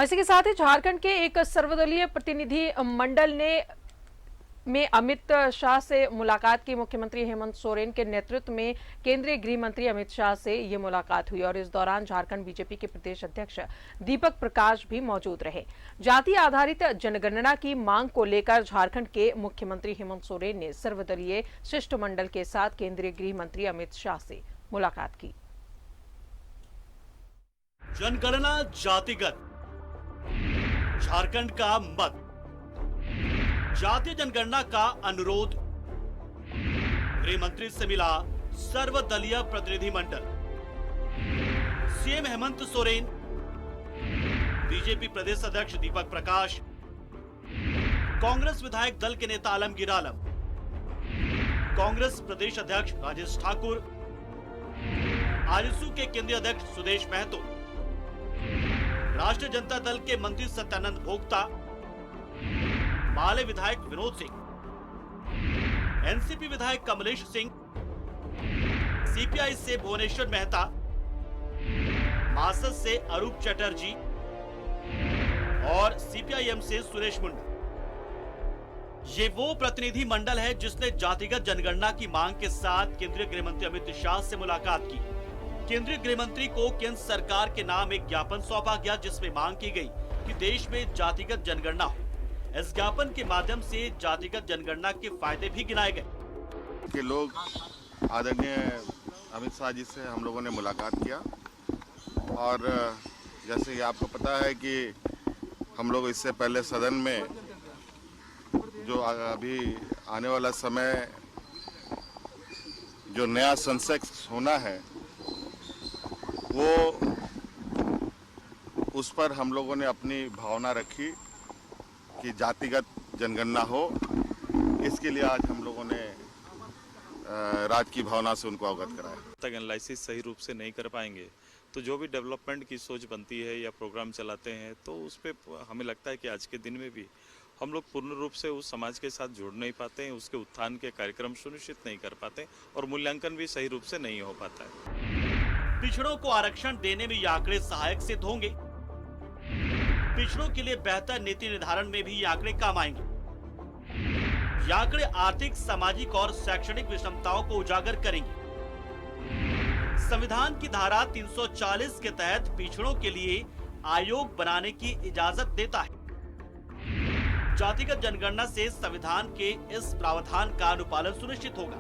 और इसी के साथ ही झारखंड के एक सर्वदलीय प्रतिनिधि मंडल में अमित शाह से मुलाकात की। मुख्यमंत्री हेमंत सोरेन के नेतृत्व में केंद्रीय गृह मंत्री अमित शाह से ये मुलाकात हुई और इस दौरान झारखंड बीजेपी के प्रदेश अध्यक्ष दीपक प्रकाश भी मौजूद रहे। जाति आधारित जनगणना की मांग को लेकर झारखंड के मुख्यमंत्री हेमंत सोरेन ने सर्वदलीय शिष्टमंडल के साथ केंद्रीय गृह मंत्री अमित शाह से मुलाकात की। जनगणना जातिगत झारखंड का मत, जातीय जनगणना का अनुरोध, गृह मंत्री से मिला सर्वदलीय प्रतिनिधिमंडल। सीएम हेमंत सोरेन, बीजेपी प्रदेश अध्यक्ष दीपक प्रकाश, कांग्रेस विधायक दल के नेता आलमगीर आलम, कांग्रेस प्रदेश अध्यक्ष राजेश ठाकुर, आजसू के केंद्रीय अध्यक्ष सुदेश महतो, राष्ट्रीय जनता दल के मंत्री सत्यानंद भोक्ता, माले विधायक विनोद सिंह, एनसीपी विधायक कमलेश सिंह, सीपीआई से भुवनेश्वर मेहता, मासस से अरूप चटर्जी और सीपीआईएम से सुरेश मुंडा। ये वो प्रतिनिधि मंडल है जिसने जातिगत जनगणना की मांग के साथ केंद्रीय गृह मंत्री अमित शाह से मुलाकात की। केंद्रीय गृह मंत्री को केंद्र सरकार के नाम एक ज्ञापन सौंपा गया जिसमें मांग की गई कि देश में जातिगत जनगणना हो। इस ज्ञापन के माध्यम से जातिगत जनगणना के फायदे भी गिनाए गए। के लोग आदरणीय अमित शाह जी से हम लोगों ने मुलाकात किया और जैसे कि आपको पता है कि हम लोग इससे पहले सदन में जो अभी आने वाला समय जो नया संसद होना है वो उस पर हम लोगों ने अपनी भावना रखी कि जातिगत जनगणना हो। इसके लिए आज हम लोगों ने राज्य की भावना से उनको अवगत कराया। तक एनालिसिस सही रूप से नहीं कर पाएंगे तो जो भी डेवलपमेंट की सोच बनती है या प्रोग्राम चलाते हैं तो उस पर हमें लगता है कि आज के दिन में भी हम लोग पूर्ण रूप से उस समाज के साथ जुड़ नहीं पाते हैं, उसके उत्थान के कार्यक्रम सुनिश्चित नहीं कर पाते और मूल्यांकन भी सही रूप से नहीं हो पाता है। पिछड़ों को आरक्षण देने में ये आंकड़े सहायक सिद्ध होंगे। पिछड़ों के लिए बेहतर नीति निर्धारण में भी ये आंकड़े काम आएंगे। ये आंकड़े आर्थिक, सामाजिक और शैक्षणिक विषमताओं को उजागर करेंगे। संविधान की धारा 340 के तहत पिछड़ों के लिए आयोग बनाने की इजाजत देता है। जातिगत जनगणना से संविधान के इस प्रावधान का अनुपालन सुनिश्चित होगा।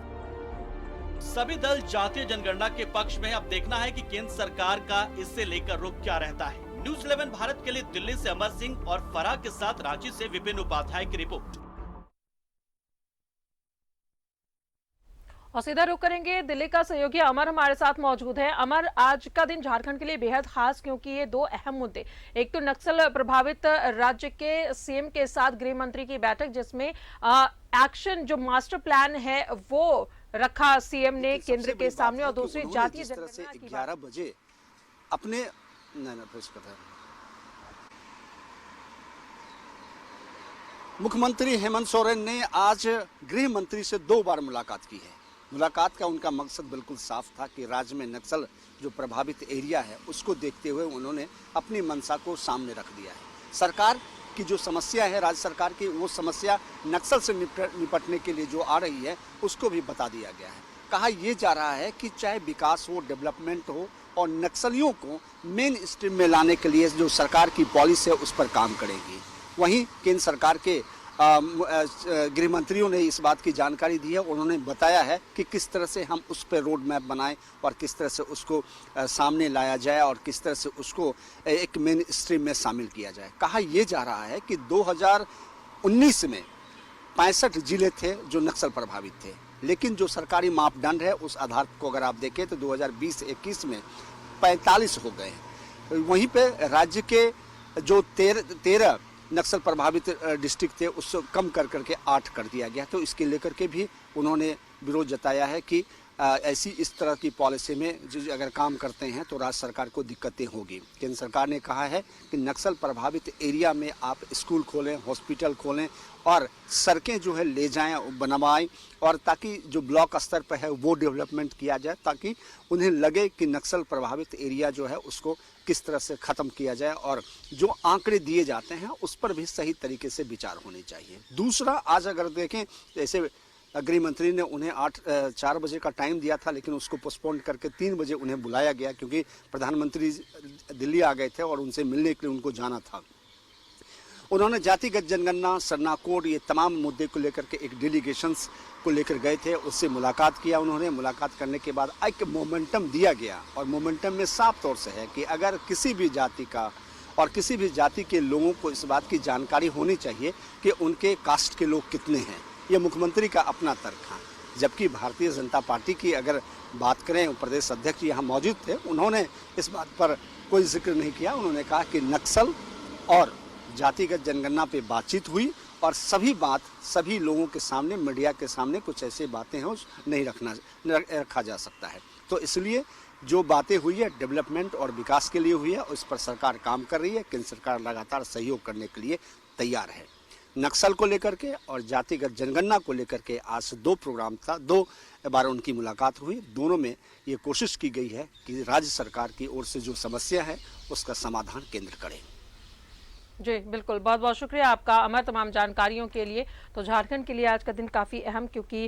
सभी दल जातीय जनगणना के पक्ष में। अब देखना है कि केंद्र सरकार का इससे लेकर रुख क्या रहता है। न्यूज़ 11 भारत के लिए दिल्ली से अमर सिंह और फराह के साथ रांची से विपिन उपाध्याय की रिपोर्ट। और सीधा रुख करेंगे दिल्ली का सहयोगी अमर हमारे साथ मौजूद है। अमर, आज का दिन झारखंड के लिए बेहद खास क्योंकि ये दो अहम मुद्दे, एक तो नक्सल प्रभावित राज्य के सीएम के साथ गृह मंत्री की बैठक जिसमें एक्शन जो मास्टर प्लान है वो रखा सीएम ने केंद्र के सामने, और दूसरी जातीय जनगणना की 11 बजे अपने मुख्यमंत्री हेमंत सोरेन ने आज गृह मंत्री से 2 बार मुलाकात की है। मुलाकात का उनका मकसद बिल्कुल साफ था कि राज्य में नक्सल जो प्रभावित एरिया है उसको देखते हुए उन्होंने अपनी मंशा को सामने रख दिया है। सरकार की जो समस्या है राज्य सरकार की, वो समस्या नक्सल से निपटने के लिए जो आ रही है उसको भी बता दिया गया है। कहा यह जा रहा है कि चाहे विकास हो, डेवलपमेंट हो, और नक्सलियों को मेन स्ट्रीम में लाने के लिए जो सरकार की पॉलिसी है उस पर काम करेगी। वहीं केंद्र सरकार के गृह मंत्रियों ने इस बात की जानकारी दी है। उन्होंने बताया है कि किस तरह से हम उस पर रोड मैप बनाएं और किस तरह से उसको सामने लाया जाए और किस तरह से उसको एक मेन स्ट्रीम में शामिल किया जाए। कहा यह जा रहा है कि 2019 में 65 जिले थे जो नक्सल प्रभावित थे, लेकिन जो सरकारी मापदंड है उस आधार को अगर आप देखें तो 2020-21 में 45 हो गए हैं। वहीं पे राज्य के जो 13 नक्सल प्रभावित डिस्ट्रिक्ट थे उससे कम कर करके 8 कर दिया गया। तो इसके लेकर के भी उन्होंने विरोध जताया है कि ऐसी इस तरह की पॉलिसी में जो अगर काम करते हैं तो राज्य सरकार को दिक्कतें होगी। केंद्र सरकार ने कहा है कि नक्सल प्रभावित एरिया में आप स्कूल खोलें, हॉस्पिटल खोलें और सड़कें जो है ले जाएं, बनवाएं, और ताकि जो ब्लॉक स्तर पर है वो डेवलपमेंट किया जाए, ताकि उन्हें लगे कि नक्सल प्रभावित एरिया जो है उसको किस तरह से ख़त्म किया जाए, और जो आंकड़े दिए जाते हैं उस पर भी सही तरीके से विचार होनी चाहिए। दूसरा, आज अगर देखें जैसे गृह मंत्री ने उन्हें 4 बजे का टाइम दिया था, लेकिन उसको पोस्टपोन करके 3 बजे उन्हें बुलाया गया, क्योंकि प्रधानमंत्री दिल्ली आ गए थे और उनसे मिलने के लिए उनको जाना था। उन्होंने जातिगत जनगणना, सरना कोड, ये तमाम मुद्दे को लेकर के एक डेलीगेशंस को लेकर गए थे, उससे मुलाकात किया उन्होंने। मुलाकात करने के बाद एक मोमेंटम दिया गया, और मोमेंटम में साफ तौर से है कि अगर किसी भी जाति का और किसी भी जाति के लोगों को इस बात की जानकारी होनी चाहिए कि उनके कास्ट के लोग कितने हैं। ये मुख्यमंत्री का अपना तर्क है। जबकि भारतीय जनता पार्टी की अगर बात करें, प्रदेश अध्यक्ष यहाँ मौजूद थे, उन्होंने इस बात पर कोई जिक्र नहीं किया। उन्होंने कहा कि नक्सल और जातिगत जनगणना पे बातचीत हुई, और सभी लोगों के सामने, मीडिया के सामने कुछ ऐसी बातें हैं नहीं रखा जा सकता है। तो इसलिए जो बातें हुई है डेवलपमेंट और विकास के लिए हुई है, उस पर सरकार काम कर रही है। केंद्र सरकार लगातार सहयोग करने के लिए तैयार है। नक्सल को लेकर के और जातिगत जनगणना को लेकर के आज 2 प्रोग्राम था, 2 बार उनकी मुलाकात हुई। दोनों में ये कोशिश की गई है कि राज्य सरकार की ओर से जो समस्या है उसका समाधान केंद्र करे। जी बिल्कुल, बहुत बहुत शुक्रिया आपका अमर तमाम जानकारियों के लिए। तो झारखंड के लिए आज का दिन काफ़ी अहम, क्योंकि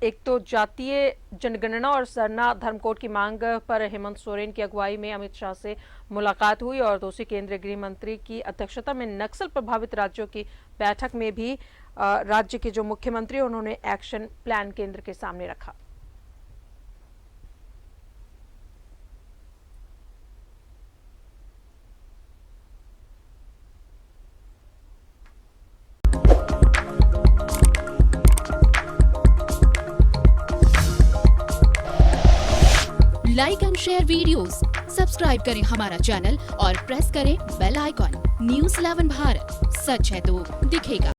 एक तो जातीय जनगणना और सरना धर्म कोड की मांग पर हेमंत सोरेन की अगुवाई में अमित शाह से मुलाकात हुई, और दूसरी केंद्रीय गृह मंत्री की अध्यक्षता में नक्सल प्रभावित राज्यों की बैठक में भी राज्य के जो मुख्यमंत्री उन्होंने एक्शन प्लान केंद्र के सामने रखा। Like and share videos, subscribe करें हमारा चैनल और प्रेस करें बेल आइकॉन। न्यूज़ 11 भारत, सच है तो दिखेगा।